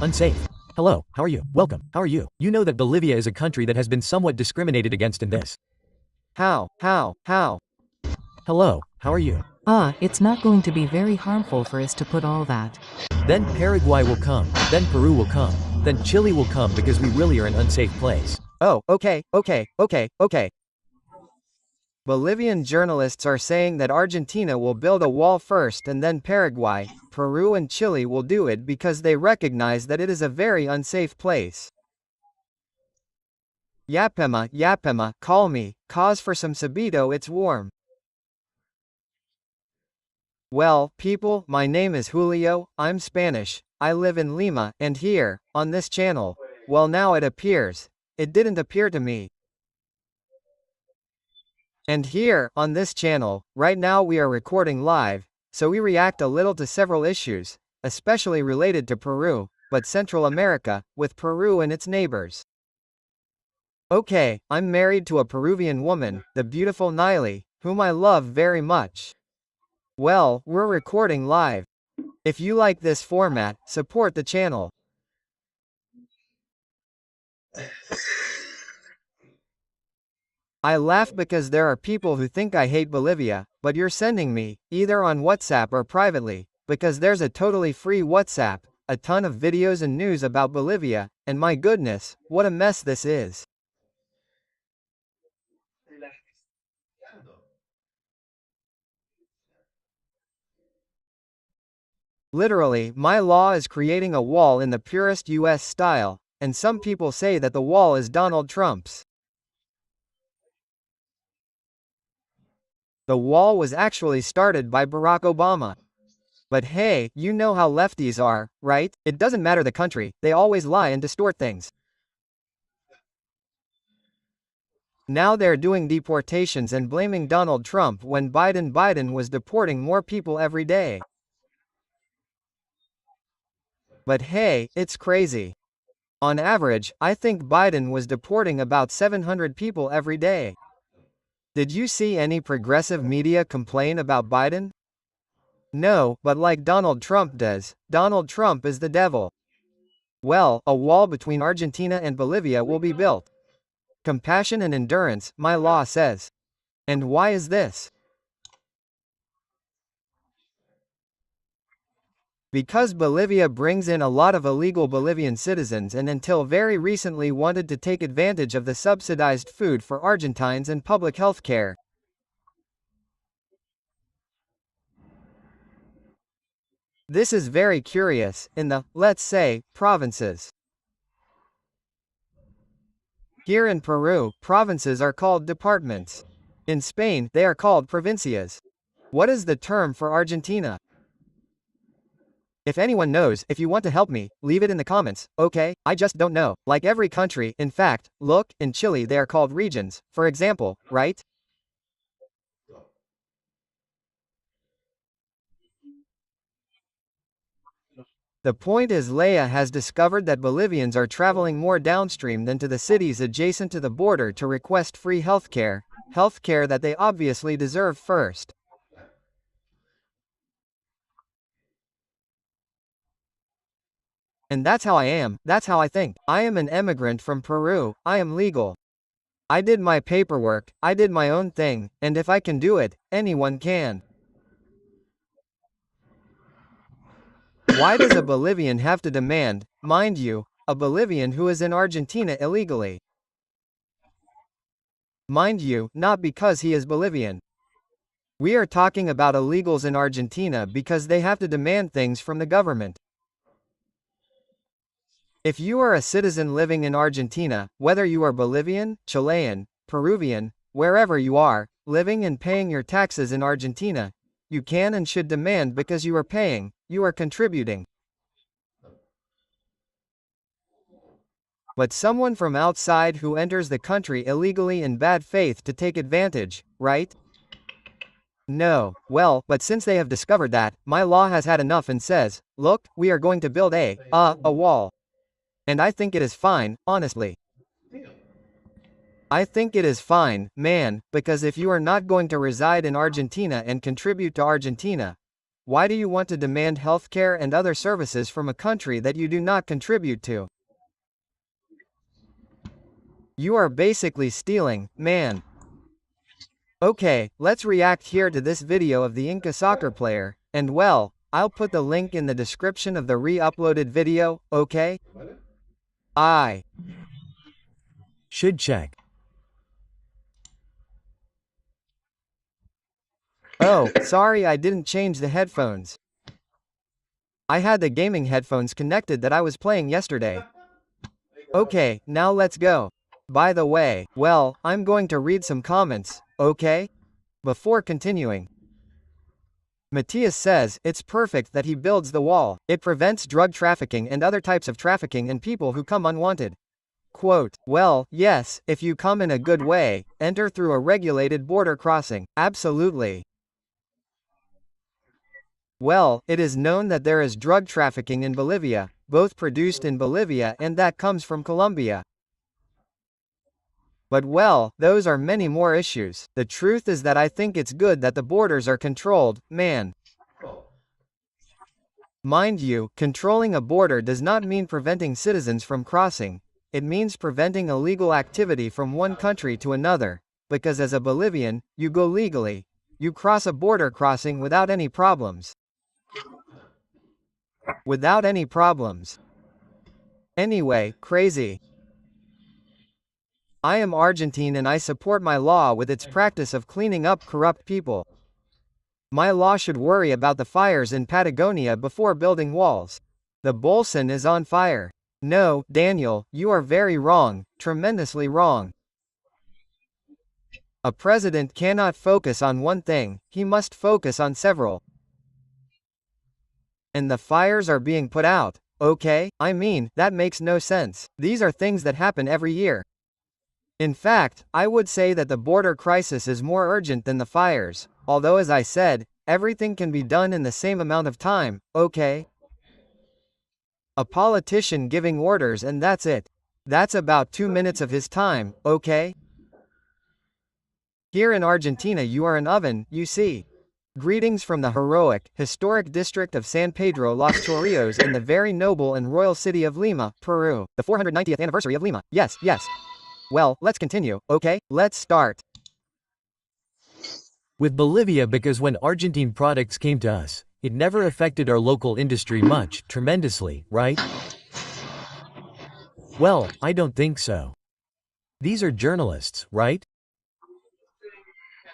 Unsafe. Hello, how are you? Welcome, how are you? You know that Bolivia is a country that has been somewhat discriminated against in this. How? Hello, how are you? It's not going to be very harmful for us to put all that. Then Paraguay will come, then Peru will come, then Chile will come because we really are an unsafe place. Oh, okay. Bolivian journalists are saying that Argentina will build a wall first and then Paraguay, Peru and Chile will do it because they recognize that it is a very unsafe place. Yapema, call me, cause for some sabito, it's warm. Well, people, my name is Julio, I'm Spanish, I live in Lima, and here, on this channel, well now it appears, it didn't appear to me. And here, on this channel, right now we are recording live, so we react a little to several issues, especially related to Peru, but Central America, with Peru and its neighbors. Okay, I'm married to a Peruvian woman, the beautiful Niley, whom I love very much. Well, we're recording live. If you like this format, support the channel. I laugh because there are people who think I hate Bolivia, but you're sending me, either on WhatsApp or privately, because there's a totally free WhatsApp, a ton of videos and news about Bolivia, and my goodness, what a mess this is. Literally, my law is creating a wall in the purest US style, and some people say that the wall is Donald Trump's. The wall was actually started by Barack Obama. But hey, you know how lefties are, right? It doesn't matter the country, they always lie and distort things. Now they're doing deportations and blaming Donald Trump when Biden was deporting more people every day. But hey, it's crazy. On average, I think Biden was deporting about 700 people every day. Did you see any progressive media complain about Biden? No, but like Donald Trump does, Donald Trump is the devil. Well, a wall between Argentina and Bolivia will be built. Compassion and endurance, my law says. And why is this? Because Bolivia brings in a lot of illegal Bolivian citizens and until very recently wanted to take advantage of the subsidized food for Argentines and public health care. This is very curious, in the, let's say, provinces. Here in Peru, provinces are called departments. In Spain, they are called provincias. What is the term for Argentina? If anyone knows, if you want to help me, leave it in the comments, okay? I just don't know. Like every country, in fact, look, in Chile they are called regions, for example, right? The point is Leia has discovered that Bolivians are traveling more downstream than to the cities adjacent to the border to request free healthcare that they obviously deserve first. And that's how I am, that's how I think. I am an immigrant from Peru, I am legal. I did my paperwork, I did my own thing, and if I can do it, anyone can. Why does a Bolivian have to demand, mind you, a Bolivian who is in Argentina illegally? Mind you, not because he is Bolivian. We are talking about illegals in Argentina because they have to demand things from the government. If you are a citizen living in Argentina, whether you are Bolivian, Chilean, Peruvian, wherever you are, living and paying your taxes in Argentina, you can and should demand because you are paying, you are contributing. But someone from outside who enters the country illegally in bad faith to take advantage, right? No, well, but since they have discovered that, my law has had enough and says, look, we are going to build a wall. And I think it is fine, honestly. I think it is fine, man, because if you are not going to reside in Argentina and contribute to Argentina, Why do you want to demand healthcare and other services from a country that you do not contribute to? You are basically stealing, man. Okay, let's react here to this video of the Inca soccer player, and well, I'll put the link in the description of the re-uploaded video, okay? I Should check. Oh, sorry I didn't change the headphones. I had the gaming headphones connected that I was playing yesterday. Okay, now let's go. By the way, well, I'm going to read some comments, okay? Before continuing. Matthias says, it's perfect that he builds the wall. It prevents drug trafficking and other types of trafficking and people who come unwanted. Quote, well, yes, if you come in a good way, enter through a regulated border crossing. Absolutely. Well, it is known that there is drug trafficking in Bolivia, both produced in Bolivia and that comes from Colombia. But well, those are many more issues. The truth is that I think it's good that the borders are controlled, man. Mind you, controlling a border does not mean preventing citizens from crossing. It means preventing illegal activity from one country to another. Because as a Bolivian, you go legally. You cross a border crossing without any problems. Without any problems. Anyway, crazy. I am Argentine and I support my law with its practice of cleaning up corrupt people. My law should worry about the fires in Patagonia before building walls. The Bolson is on fire. No, Daniel, you are very wrong, tremendously wrong. A president cannot focus on one thing, he must focus on several. And the fires are being put out, okay? I mean, that makes no sense. These are things that happen every year. In fact, I would say that the border crisis is more urgent than the fires, although as I said, everything can be done in the same amount of time, okay? A politician giving orders and that's it. That's about 2 minutes of his time, okay? Here in Argentina you are an oven, you see. Greetings from the heroic, historic district of San Pedro Los Chorrillos in the very noble and royal city of Lima, Peru. The 490th anniversary of Lima. Yes, yes. Well, let's continue, okay? Let's start. With Bolivia because when Argentine products came to us, it never affected our local industry much, tremendously, right? Well, I don't think so. These are journalists, right?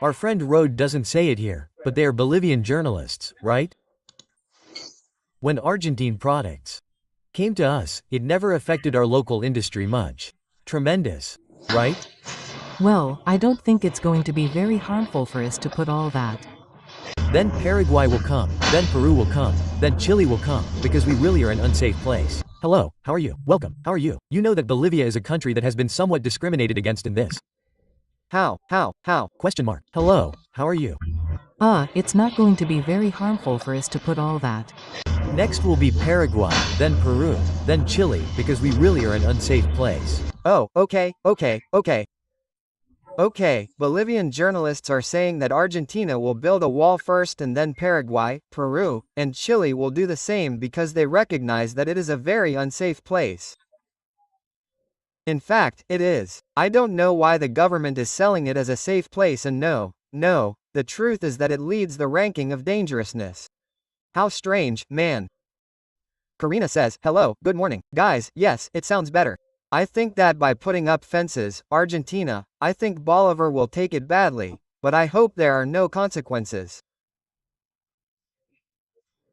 Our friend Rode doesn't say it here, but they are Bolivian journalists, right? When Argentine products came to us, it never affected our local industry much. Tremendous, right? Well, I don't think it's going to be very harmful for us to put all that. Then Paraguay will come, then Peru will come, then Chile will come, because we really are an unsafe place. Hello, how are you? Welcome, how are you? You know that Bolivia is a country that has been somewhat discriminated against in this. How? Question mark. Hello, how are you? It's not going to be very harmful for us to put all that. Next will be Paraguay, then Peru, then Chile, because we really are an unsafe place. Oh, okay. Okay, Bolivian journalists are saying that Argentina will build a wall first and then Paraguay, Peru, and Chile will do the same because they recognize that it is a very unsafe place. In fact, it is. I don't know why the government is selling it as a safe place and no, the truth is that it leads the ranking of dangerousness. How strange, man. Karina says, hello, good morning. Guys, yes, it sounds better. I think that by putting up fences, Argentina, I think Bolivar will take it badly, but I hope there are no consequences.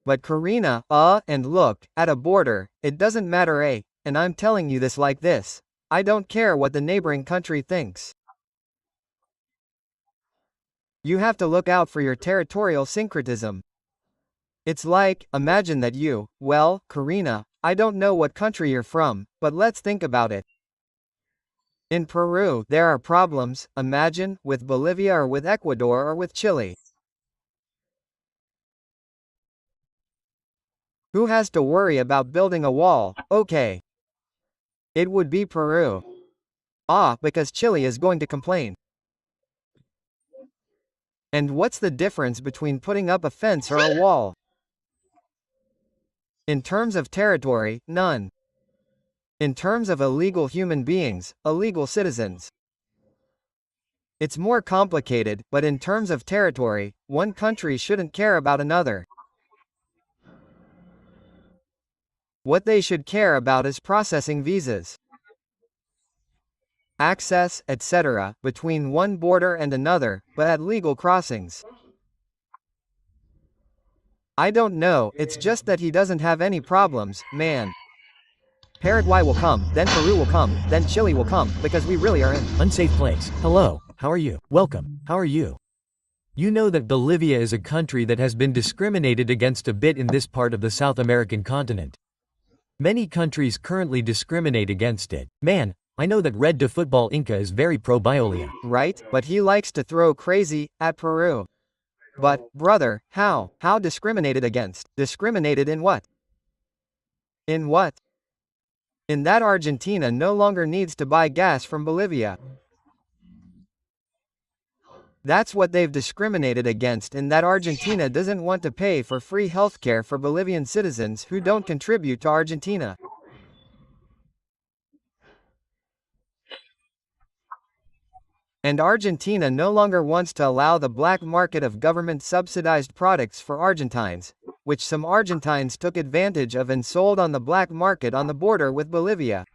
But Karina, and look, at a border, it doesn't matter and I'm telling you this like this. I don't care what the neighboring country thinks. You have to look out for your territorial syncretism. It's like, imagine that you, well, Karina, I don't know what country you're from, but let's think about it. In Peru, there are problems, imagine, with Bolivia or with Ecuador or with Chile. Who has to worry about building a wall? Okay. It would be Peru. Because Chile is going to complain. And what's the difference between putting up a fence or a wall? In terms of territory, none. In terms of illegal human beings, illegal citizens. It's more complicated, but in terms of territory, one country shouldn't care about another. What they should care about is processing visas, access, etc., between one border and another, but at legal crossings. I don't know, it's just that he doesn't have any problems, man. Paraguay will come, then Peru will come, then Chile will come, because we really are in unsafe place. Hello, how are you? Welcome, how are you? You know that Bolivia is a country that has been discriminated against a bit in this part of the South American continent. Many countries currently discriminate against it. Man, I know that Red de Football Inca is very pro-Biolia. right, but he likes to throw crazy at Peru. But, brother, how? How discriminated against? Discriminated in what? In what? In that Argentina no longer needs to buy gas from Bolivia. That's what they've discriminated against, in that Argentina doesn't want to pay for free healthcare for Bolivian citizens who don't contribute to Argentina. And Argentina no longer wants to allow the black market of government-subsidized products for Argentines, which some Argentines took advantage of and sold on the black market on the border with Bolivia.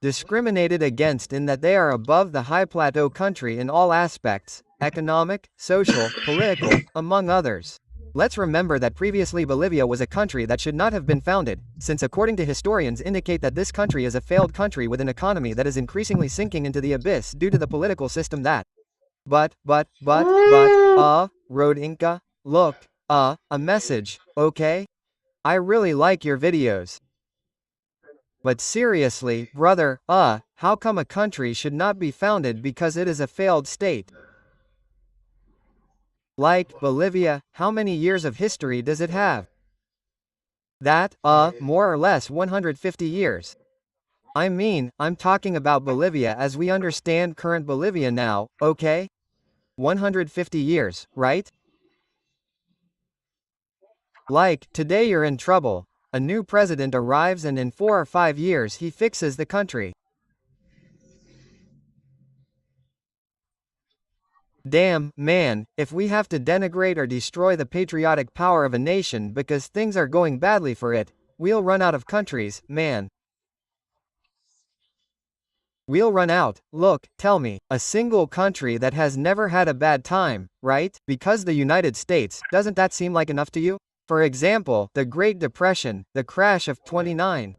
Discriminated against in that they are above the high plateau country in all aspects, economic, social, political, among others. Let's remember that previously Bolivia was a country that should not have been founded, since according to historians indicate that this country is a failed country with an economy that is increasingly sinking into the abyss due to the political system that. Road Inca, look, a message, okay? I really like your videos. But seriously, brother, how come a country should not be founded because it is a failed state? Like Bolivia, how many years of history does it have? That, more or less 150 years. I mean, I'm talking about Bolivia as we understand current Bolivia now, okay? 150 years, right? Like, today you're in trouble. A new president arrives and in 4 or 5 years he fixes the country. Damn, man, if we have to denigrate or destroy the patriotic power of a nation because things are going badly for it, we'll run out of countries, man. We'll run out. Look, tell me, a single country that has never had a bad time, right? Because the United States, doesn't that seem like enough to you? For example, the Great Depression, the crash of 29.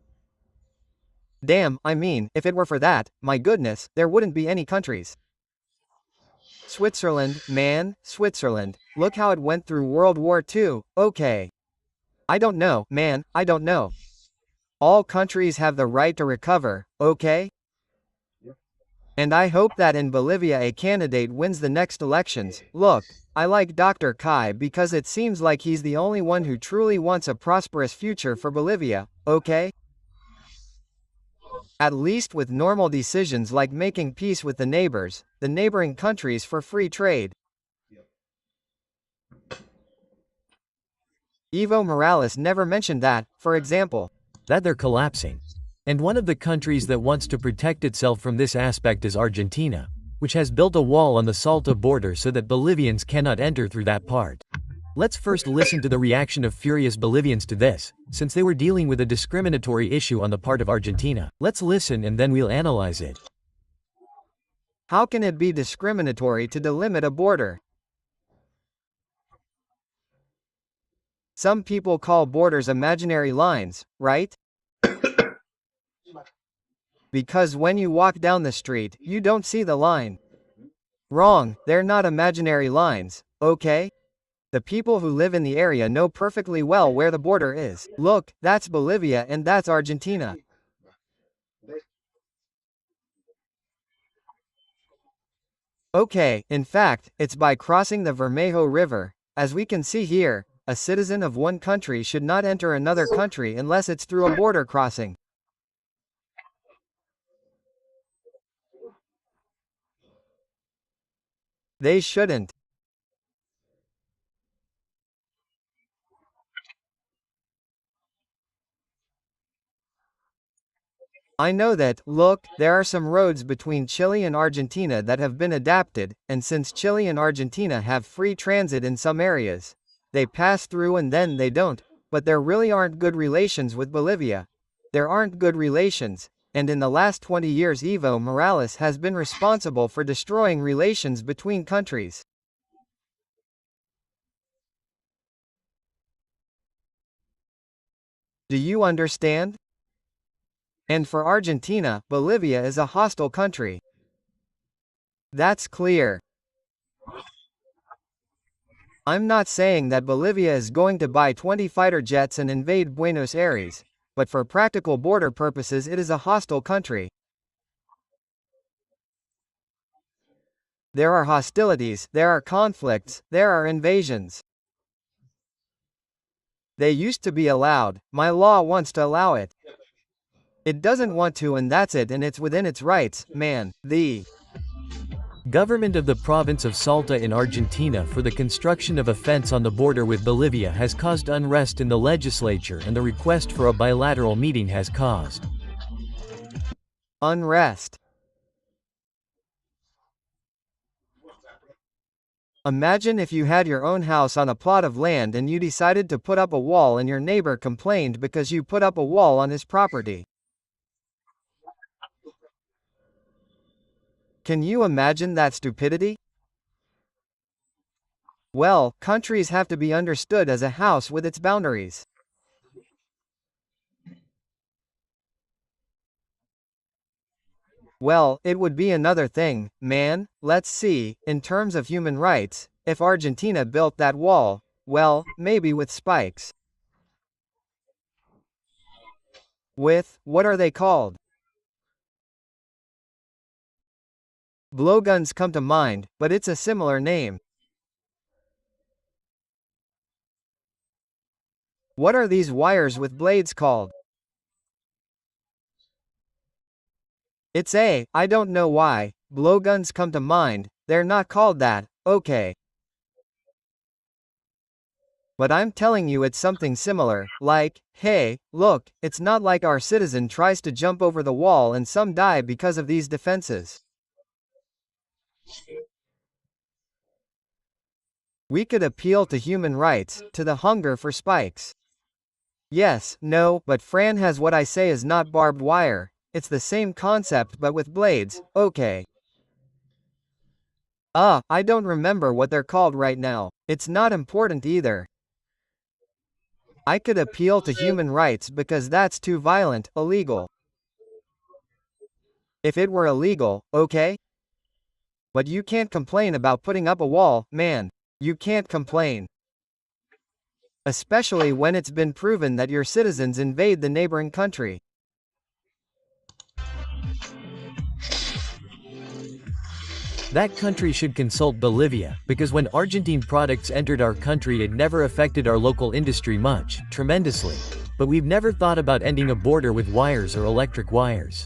Damn, I mean, if it were for that, my goodness, there wouldn't be any countries. Switzerland, man, Switzerland. Look how it went through World War II, okay. I don't know, man, I don't know. All countries have the right to recover, okay? And I hope that in Bolivia a candidate wins the next elections. Look, I like Dr. Kai because it seems like he's the only one who truly wants a prosperous future for Bolivia, okay? At least with normal decisions like making peace with the neighbors, the neighboring countries for free trade. Evo Morales never mentioned that, for example. That they're collapsing. And one of the countries that wants to protect itself from this aspect is Argentina, which has built a wall on the Salta border so that Bolivians cannot enter through that part. Let's first listen to the reaction of furious Bolivians to this, since they were dealing with a discriminatory issue on the part of Argentina. Let's listen and then we'll analyze it. How can it be discriminatory to delimit a border? Some people call borders imaginary lines, right? Because when you walk down the street, you don't see the line. Wrong, they're not imaginary lines, okay? The people who live in the area know perfectly well where the border is. Look, that's Bolivia and that's Argentina. Okay, in fact, it's by crossing the Vermejo River. As we can see here, a citizen of one country should not enter another country unless it's through a border crossing. They shouldn't. I know that, look, there are some roads between Chile and Argentina that have been adapted, and since Chile and Argentina have free transit in some areas, they pass through and then they don't, but there really aren't good relations with Bolivia. There aren't good relations, and in the last 20 years Evo Morales has been responsible for destroying relations between countries. Do you understand? And for Argentina, Bolivia is a hostile country. That's clear. I'm not saying that Bolivia is going to buy 20 fighter jets and invade Buenos Aires, but for practical border purposes it is a hostile country. There are hostilities, there are conflicts, there are invasions. They used to be allowed, my law wants to allow it. It doesn't want to and that's it and it's within its rights, man. The Government of the province of Salta in Argentina for the construction of a fence on the border with Bolivia has caused unrest in the legislature and the request for a bilateral meeting has caused unrest. Imagine if you had your own house on a plot of land and you decided to put up a wall and your neighbor complained because you put up a wall on his property. Can you imagine that stupidity? Well, countries have to be understood as a house with its boundaries. Well, it would be another thing, man. Let's see, in terms of human rights, if Argentina built that wall, well, maybe with spikes. With, what are they called? Blowguns come to mind, but it's a similar name. What are these wires with blades called? I don't know why, blowguns come to mind, they're not called that, okay. But I'm telling you it's something similar, like, hey, look, it's not like our citizen tries to jump over the wall and some die because of these defenses. We could appeal to human rights, to the hunger for spikes. Yes, no, but Fran has what I say is not barbed wire, it's the same concept but with blades, okay. I don't remember what they're called right now. It's not important either. I could appeal to human rights because that's too violent, illegal. If it were illegal, okay? But you can't complain about putting up a wall, man. You can't complain. Especially when it's been proven that your citizens invade the neighboring country. That country should consult Bolivia, because when Argentine products entered our country it never affected our local industry much, tremendously. But we've never thought about ending a border with wires or electric wires.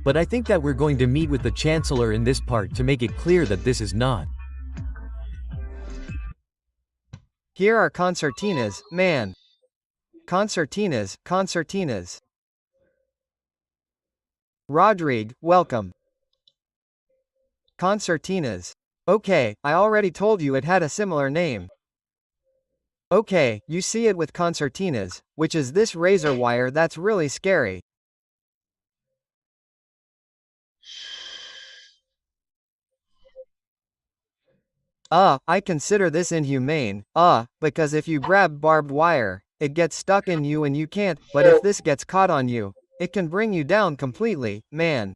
But I think that we're going to meet with the Chancellor in this part to make it clear that this is not. Here are concertinas, man. Concertinas, concertinas. Rodrigue, welcome. Concertinas. Okay, I already told you it had a similar name. Okay, you see it with concertinas, which is this razor wire that's really scary. I consider this inhumane, because if you grab barbed wire, it gets stuck in you and you can't, but if this gets caught on you, it can bring you down completely, man.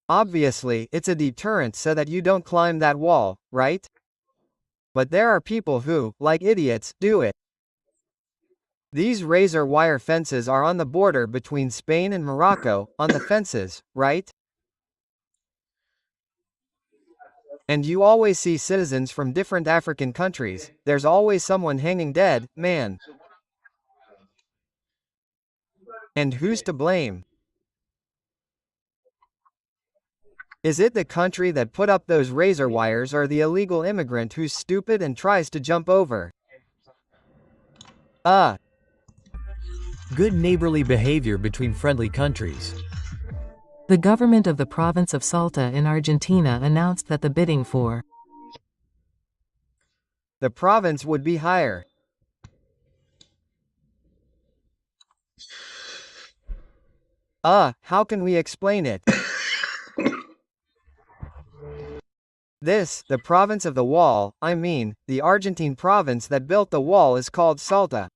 Obviously, it's a deterrent so that you don't climb that wall, right? But there are people who, like idiots, do it. These razor wire fences are on the border between Spain and Morocco, on the fences, right? And you always see citizens from different African countries, there's always someone hanging dead, man. And who's to blame? Is it the country that put up those razor wires or the illegal immigrant who's stupid and tries to jump over? Good neighborly behavior between friendly countries. The government of the province of Salta in Argentina announced that the bidding for the province would be higher. How can we explain it? The province of the wall, I mean, the Argentine province that built the wall is called Salta.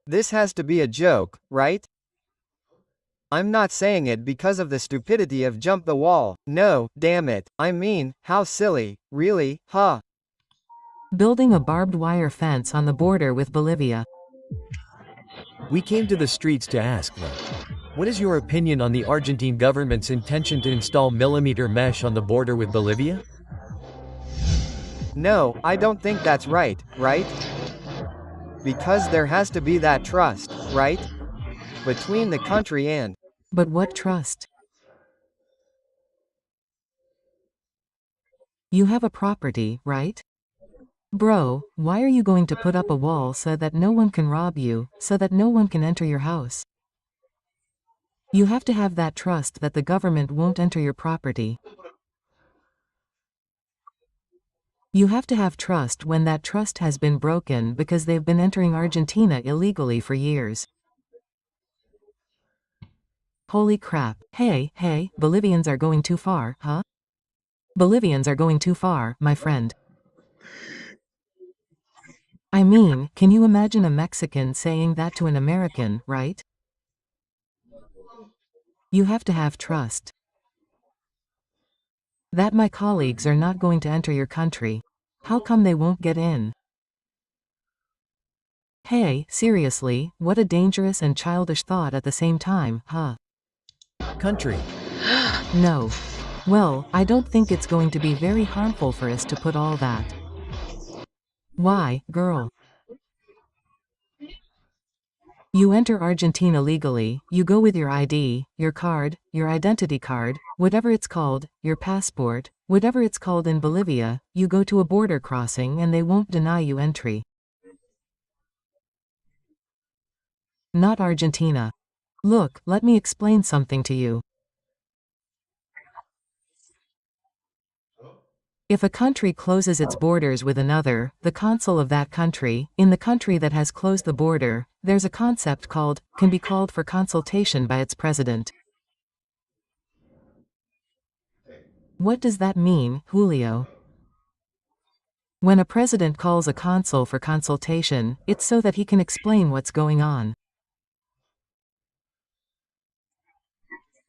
This has to be a joke, right? I'm not saying it because of the stupidity of jump the wall. No, damn it. I mean, how silly, really, huh? building a barbed wire fence on the border with Bolivia. We came to the streets to ask them, what is your opinion on the Argentine government's intention to install millimeter mesh on the border with Bolivia? No, I don't think that's right? Because there has to be that trust, right? Between the country and... But what trust? You have a property, right? Bro, why are you going to put up a wall so that no one can rob you, so that no one can enter your house? You have to have that trust that the government won't enter your property. You have to have trust when that trust has been broken because they've been entering Argentina illegally for years. Holy crap. Hey, Bolivians are going too far, huh? Bolivians are going too far, my friend. I mean, can you imagine a Mexican saying that to an American, right? You have to have trust. That my colleagues are not going to enter your country. How come they won't get in? Hey, seriously, what a dangerous and childish thought at the same time, huh? Country. No. Well, I don't think it's going to be very harmful for us to put all that. Why, girl? You enter Argentina legally, you go with your ID, your card, your identity card, whatever it's called, your passport, whatever it's called in Bolivia, you go to a border crossing and they won't deny you entry. Not Argentina. Look, let me explain something to you. If a country closes its borders with another, the consul of that country, in the country that has closed the border, there's a concept can be called for consultation by its president. What does that mean, Julio? When a president calls a consul for consultation, it's so that he can explain what's going on.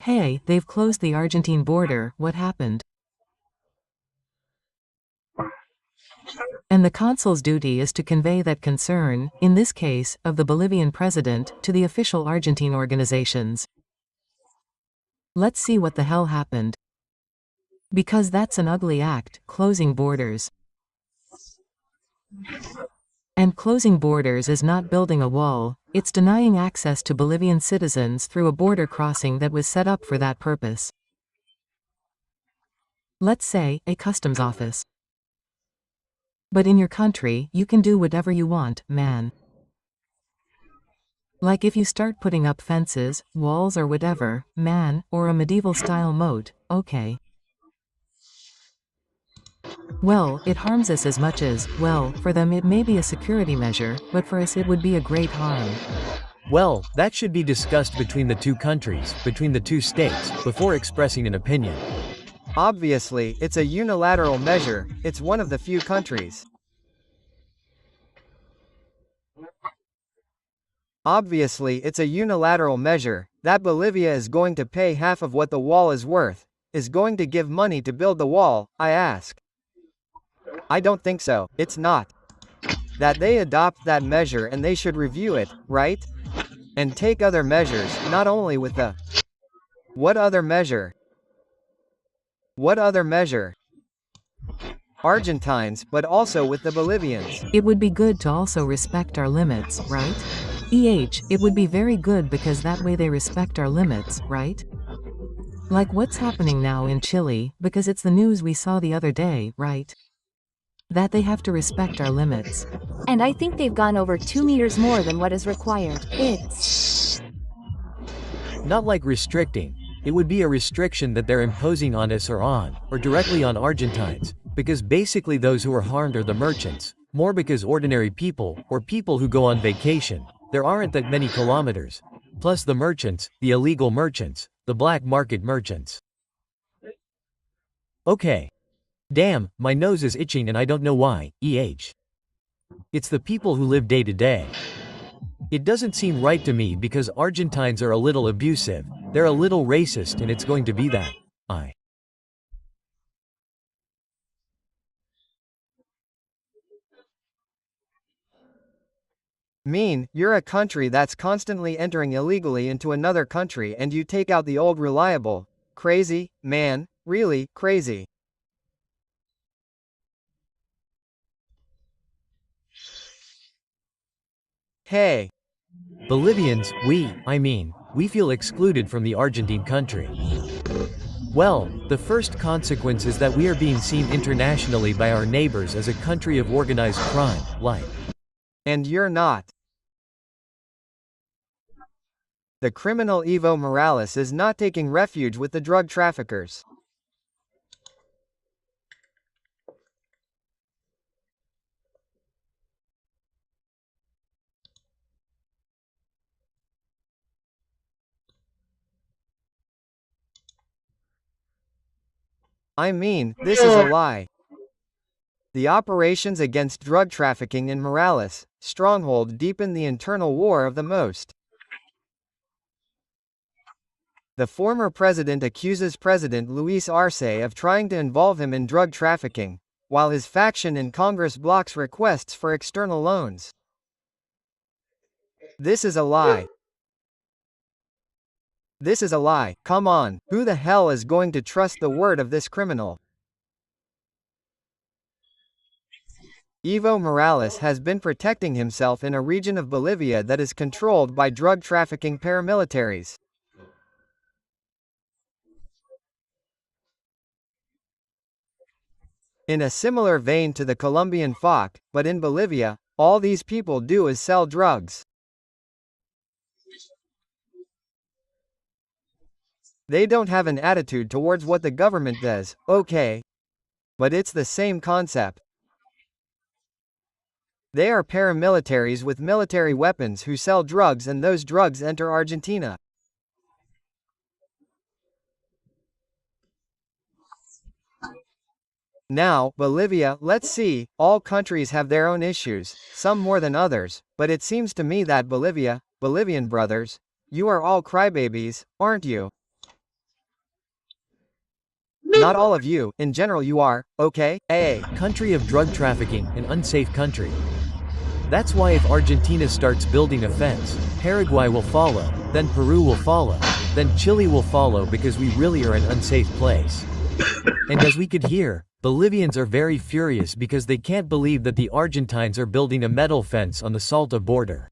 Hey, they've closed the Argentine border, what happened? And the consul's duty is to convey that concern, in this case, of the Bolivian president, to the official Argentine organizations. Let's see what the hell happened. Because that's an ugly act, closing borders. And closing borders is not building a wall, it's denying access to Bolivian citizens through a border crossing that was set up for that purpose. Let's say, a customs office. But in your country, you can do whatever you want, man. Like if you start putting up fences, walls or whatever, man, or a medieval-style moat, okay. Well, it harms us as much as, well, for them it may be a security measure, but for us it would be a great harm. Well, that should be discussed between the two countries, between the two states, before expressing an opinion. Obviously, it's a unilateral measure, it's one of the few countries. Obviously, it's a unilateral measure, that Bolivia is going to pay half of what the wall is worth, is going to give money to build the wall, I ask. I don't think so, it's not. That they adopt that measure and they should review it, right? And take other measures, not only with the... What other measure? What other measure? Argentines, but also with the Bolivians. It would be good to also respect our limits, right? It would be very good because that way they respect our limits, right? Like what's happening now in Chile, because it's the news we saw the other day, right? That they have to respect our limits. And I think they've gone over 2 meters more than what is required. It's Not like restricting. It would be a restriction that they're imposing on us or directly on Argentines, because basically those who are harmed are the merchants, more because ordinary people, or people who go on vacation, there aren't that many kilometers. Plus the merchants, the illegal merchants, the black market merchants. Okay. Damn, my nose is itching and I don't know why, It's the people who live day to day. It doesn't seem right to me because Argentines are a little abusive, they're a little racist and it's going to be that. Mean, you're a country that's constantly entering illegally into another country and you take out the old reliable. Crazy, man, really, crazy. Hey. Bolivians, we feel excluded from the Argentine country. Well, the first consequence is that we are being seen internationally by our neighbors as a country of organized crime, like. And you're not. The criminal Evo Morales is not taking refuge with the drug traffickers. This is a lie. The operations against drug trafficking in Morales' stronghold deepen the internal war of the most. The former president accuses President Luis Arce of trying to involve him in drug trafficking, while his faction in Congress blocks requests for external loans. This is a lie. This is a lie, come on, who the hell is going to trust the word of this criminal? Evo Morales has been protecting himself in a region of Bolivia that is controlled by drug trafficking paramilitaries. In a similar vein to the Colombian FARC, but in Bolivia, all these people do is sell drugs. They don't have an attitude towards what the government does, okay? But it's the same concept. They are paramilitaries with military weapons who sell drugs and those drugs enter Argentina. Now, Bolivia, let's see, all countries have their own issues, some more than others, but it seems to me that Bolivian brothers, you are all crybabies, aren't you? Not all of you, in general you are, okay? A country of drug trafficking, an unsafe country. That's why if Argentina starts building a fence, Paraguay will follow, then Peru will follow, then Chile will follow because we really are an unsafe place. And as we could hear, Bolivians are very furious because they can't believe that the Argentines are building a metal fence on the Salta border.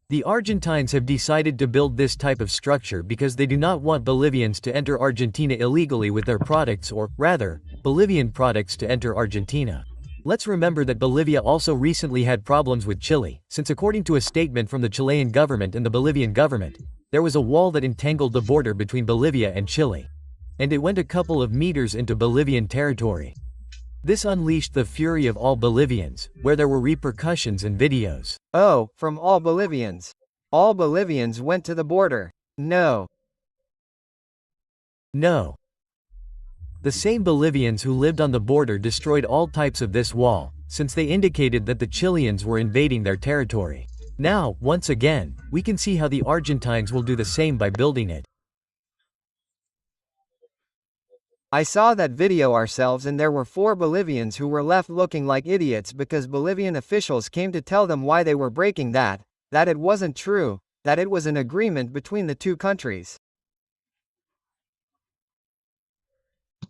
The Argentines have decided to build this type of structure because they do not want Bolivians to enter Argentina illegally with their products or, rather, Bolivian products to enter Argentina. Let's remember that Bolivia also recently had problems with Chile, since according to a statement from the Chilean government and the Bolivian government, there was a wall that entangled the border between Bolivia and Chile. And it went a couple of meters into Bolivian territory. This unleashed the fury of all Bolivians, where there were repercussions and videos. Oh, from all Bolivians. All Bolivians went to the border. No. No. The same Bolivians who lived on the border destroyed all types of this wall, since they indicated that the Chileans were invading their territory. Now, once again, we can see how the Argentines will do the same by building it. I saw that video ourselves and there were 4 Bolivians who were left looking like idiots because Bolivian officials came to tell them why they were breaking that it wasn't true, that it was an agreement between the two countries.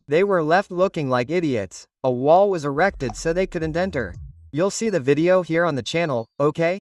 They were left looking like idiots. A wall was erected so they couldn't enter. You'll see the video here on the channel, okay?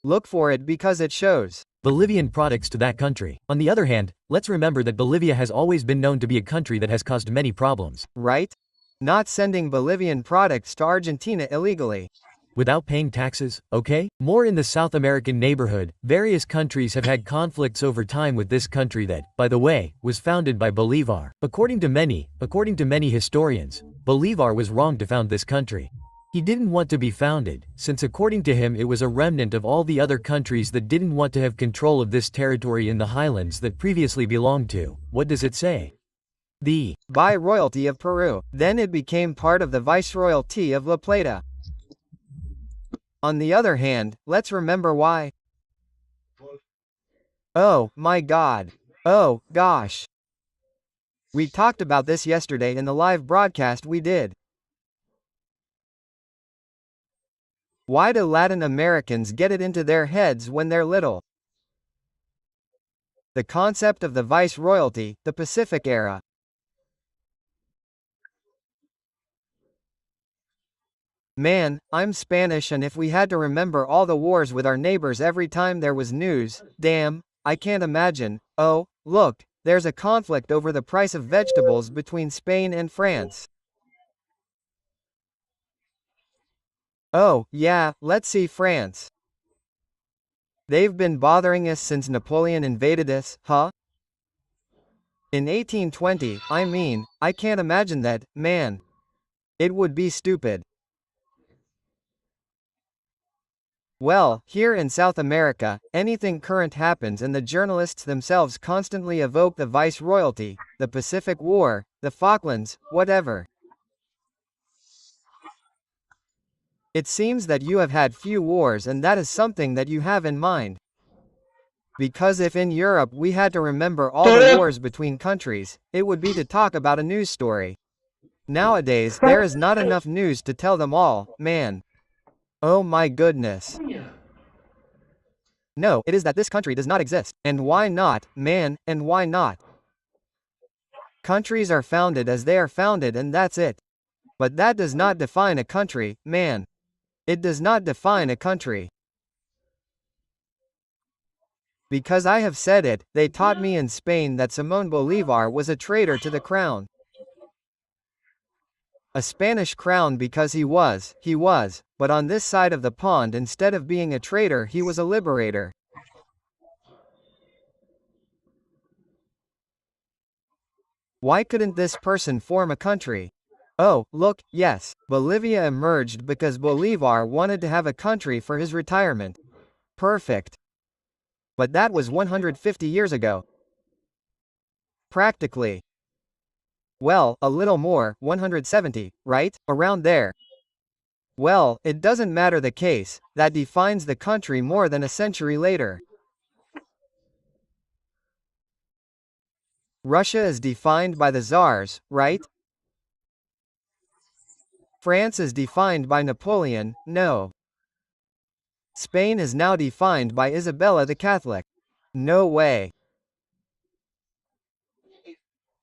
Look for it because it shows Bolivian products to that country. On the other hand, let's remember that Bolivia has always been known to be a country that has caused many problems. right? Not sending Bolivian products to Argentina illegally. Without paying taxes, okay? More in the South American neighborhood, various countries have had conflicts over time with this country that, by the way, was founded by Bolivar. According to many historians, Bolivar was wrong to found this country. He didn't want to be founded, since according to him it was a remnant of all the other countries that didn't want to have control of this territory in the highlands that previously belonged to, what does it say? The Viceroyalty of Peru. Then it became part of the Viceroyalty of La Plata. On the other hand, let's remember why. Oh, my God. Oh, gosh. We talked about this yesterday in the live broadcast we did. Why do Latin Americans get it into their heads when they're little? The concept of the Viceroyalty, the Pacific era. Man, I'm Spanish, and if we had to remember all the wars with our neighbors every time there was news, damn, I can't imagine. Oh, look, there's a conflict over the price of vegetables between Spain and France. Oh, yeah, let's see France. They've been bothering us since Napoleon invaded us, huh? In 1820, I mean, I can't imagine that, man. It would be stupid. Well, here in South America, anything current happens and the journalists themselves constantly evoke the Viceroyalty, the Pacific War, the Falklands, whatever. It seems that you have had few wars, and that is something that you have in mind. Because if in Europe we had to remember all the wars between countries, it would be to talk about a news story. Nowadays, there is not enough news to tell them all, man. Oh my goodness. No, it is that this country does not exist. And why not, man, and why not? Countries are founded as they are founded, and that's it. But that does not define a country, man. It does not define a country. Because I have said it, they taught me in Spain that Simón Bolívar was a traitor to the crown. A Spanish crown because he was, but on this side of the pond, instead of being a traitor, he was a liberator. Why couldn't this person form a country? Oh, look, yes, Bolivia emerged because Bolívar wanted to have a country for his retirement. Perfect. But that was 150 years ago. Practically. Well, a little more, 170, right? Around there. Well, it doesn't matter the case, that defines the country more than a century later. Russia is defined by the Tsars, right? France is defined by Napoleon, no. Spain is now defined by Isabella the Catholic. No way.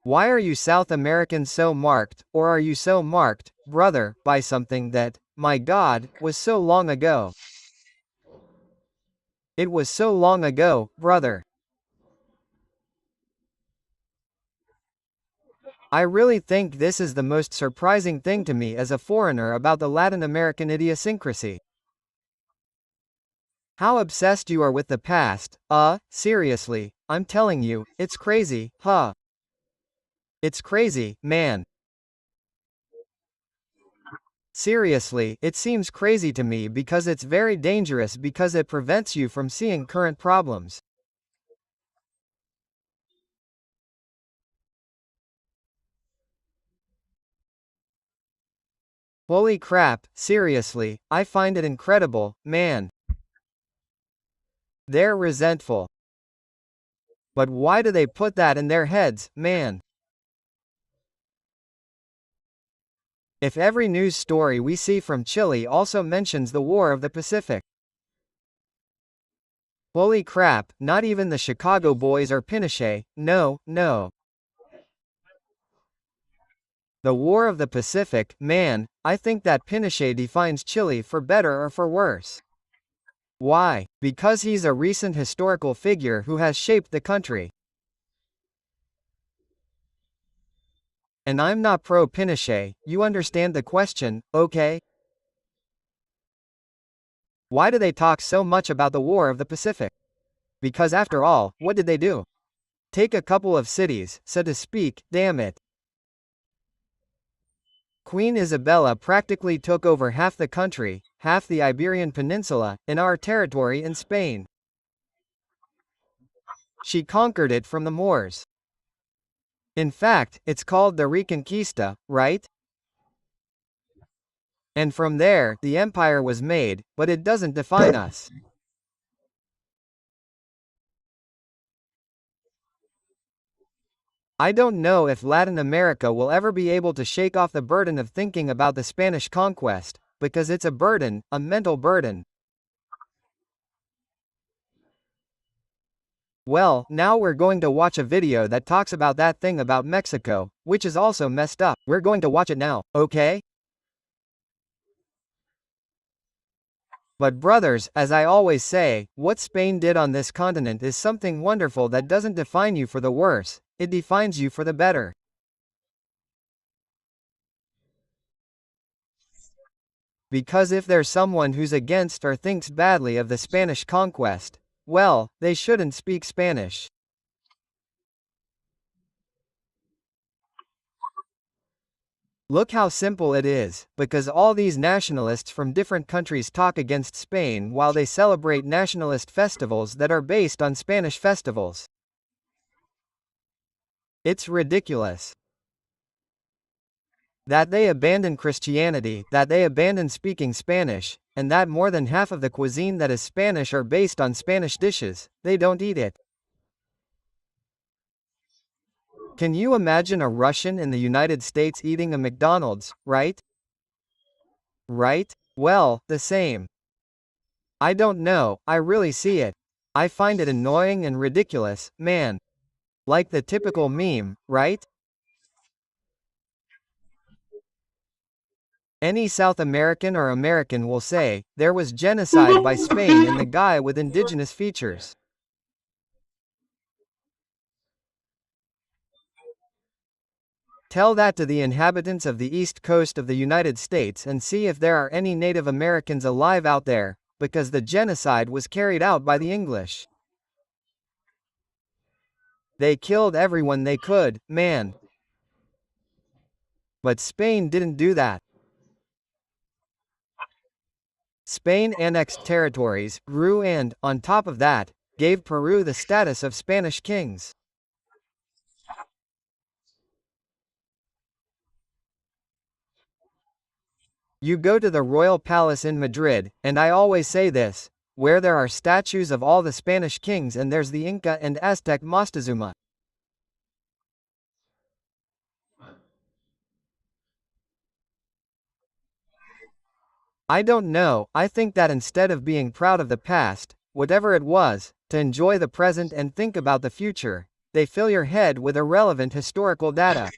Why are you South Americans so marked, or are you so marked, brother, by something that, my God, was so long ago? It was so long ago, brother. I really think this is the most surprising thing to me as a foreigner about the Latin American idiosyncrasy. How obsessed you are with the past, seriously, I'm telling you, it's crazy, huh? It's crazy, man. Seriously, it seems crazy to me because it's very dangerous because it prevents you from seeing current problems. Holy crap, seriously, I find it incredible, man. They're resentful. But why do they put that in their heads, man? If every news story we see from Chile also mentions the War of the Pacific. Holy crap, not even the Chicago Boys or Pinochet, no, no. The War of the Pacific, man, I think that Pinochet defines Chile for better or for worse. Why? Because he's a recent historical figure who has shaped the country. And I'm not pro-Pinochet, you understand the question, okay? Why do they talk so much about the War of the Pacific? Because after all, what did they do? Take a couple of cities, so to speak, damn it. Queen Isabella practically took over half the country, half the Iberian Peninsula, in our territory in Spain. She conquered it from the Moors. In fact, it's called the Reconquista, right? And from there, the empire was made, but it doesn't define us. I don't know if Latin America will ever be able to shake off the burden of thinking about the Spanish conquest, because it's a burden, a mental burden. Well, now we're going to watch a video that talks about that thing about Mexico, which is also messed up. We're going to watch it now, okay? But brothers, as I always say, what Spain did on this continent is something wonderful that doesn't define you for the worse, it defines you for the better. Because if there's someone who's against or thinks badly of the Spanish conquest, well, they shouldn't speak Spanish. Look how simple it is, because all these nationalists from different countries talk against Spain while they celebrate nationalist festivals that are based on Spanish festivals. It's ridiculous. That they abandon Christianity, that they abandon speaking Spanish, and that more than half of the cuisine that is Spanish are based on Spanish dishes, they don't eat it. Can you imagine a Russian in the United States eating a McDonald's, right? Right? Well, the same. I don't know, I really see it. I find it annoying and ridiculous, man. Like the typical meme, right? Any South American or American will say, there was genocide by Spain in the guy with indigenous features. Tell that to the inhabitants of the east coast of the United States and see if there are any Native Americans alive out there, because the genocide was carried out by the English. They killed everyone they could, man. But Spain didn't do that. Spain annexed territories, grew and, on top of that, gave Peru the status of Spanish kings. You go to the Royal Palace in Madrid, and I always say this, where there are statues of all the Spanish kings and there's the Inca and Aztec Moctezuma. I don't know, I think that instead of being proud of the past, whatever it was, to enjoy the present and think about the future, they fill your head with irrelevant historical data.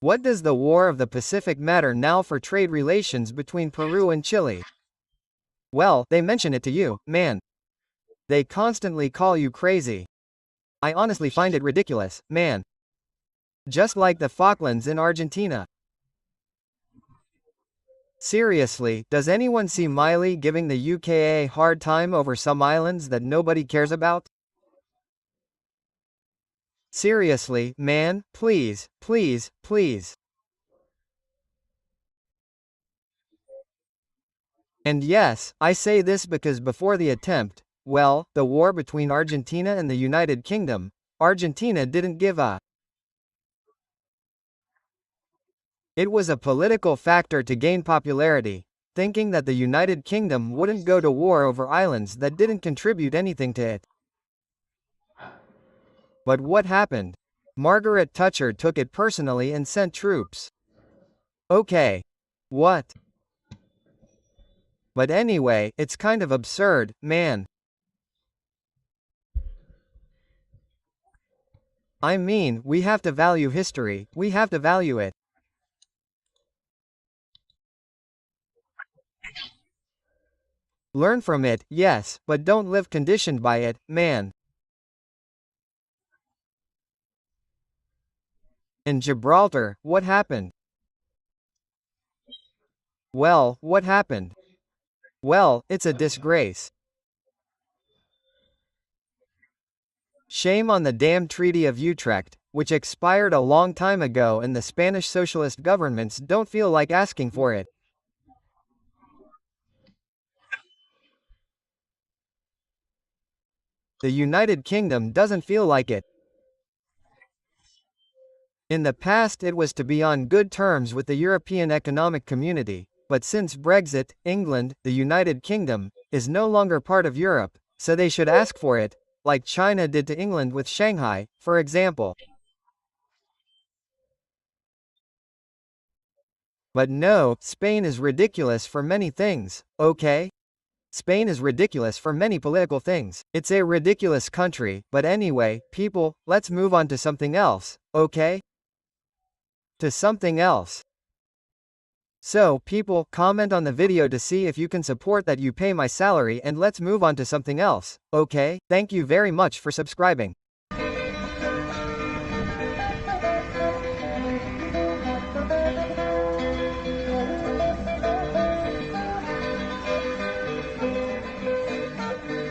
What does the War of the Pacific matter now for trade relations between Peru and Chile? Well, they mention it to you, man. They constantly call you crazy. I honestly find it ridiculous, man. Just like the Falklands in Argentina. Seriously, does anyone see Milei giving the UK a hard time over some islands that nobody cares about? Seriously, man, please, please, please. And yes, I say this because before the attempt, well, the war between Argentina and the United Kingdom, Argentina didn't give a. It was a political factor to gain popularity, thinking that the United Kingdom wouldn't go to war over islands that didn't contribute anything to it. But what happened? Margaret Thatcher took it personally and sent troops. Okay. What? But anyway, it's kind of absurd, man. I mean, we have to value history, we have to value it. Learn from it, yes, but don't live conditioned by it, man. In Gibraltar, what happened? Well, what happened? Well, it's a disgrace. Shame on the damn Treaty of Utrecht, which expired a long time ago and the Spanish socialist governments don't feel like asking for it. The United Kingdom doesn't feel like it. In the past it was to be on good terms with the European Economic Community, but since Brexit, England, the United Kingdom, is no longer part of Europe, so they should ask for it, like China did to England with Shanghai, for example. But no, Spain is ridiculous for many things, okay? Spain is ridiculous for many political things. It's a ridiculous country, but anyway, people, let's move on to something else, okay? To something else. So, people, comment on the video to see if you can support that you pay my salary and let's move on to something else, okay? Thank you very much for subscribing.